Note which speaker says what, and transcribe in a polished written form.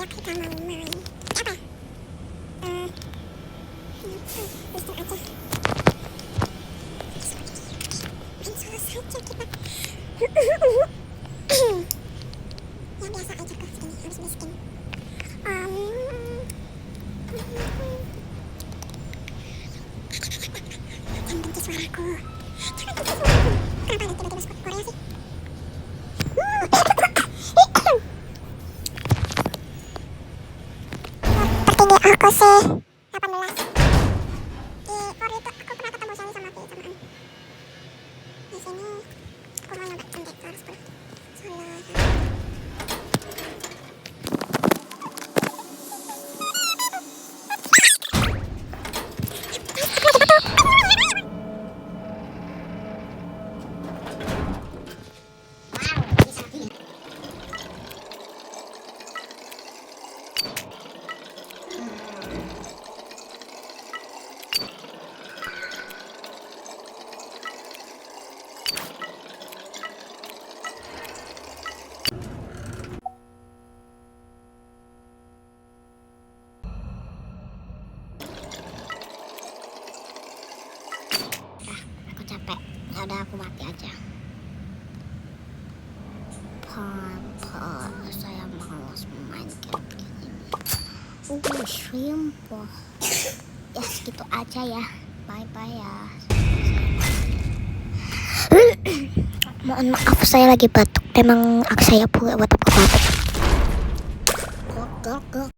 Speaker 1: kayak kita mau main apa? Booster aja. Main solo saja kita. Ya biasa aja kok segini harus miskin. Jangan benci suaraku. Jangan benci suaraku. Kenapa ada tiba-tiba spot Korea sih? Tertinggi aku sih 18. Di Korea itu aku pernah ketemu Shelly sama Pi samaan. Di sini aku mau nyoba contek harus solo. Aku capek, ya udah aku mati aja. Papa, saya malas main kayak gini. Shrimp. Ya segitu aja ya. Bye bye ya. Mohon maaf saya lagi batuk. Memang saya batuk.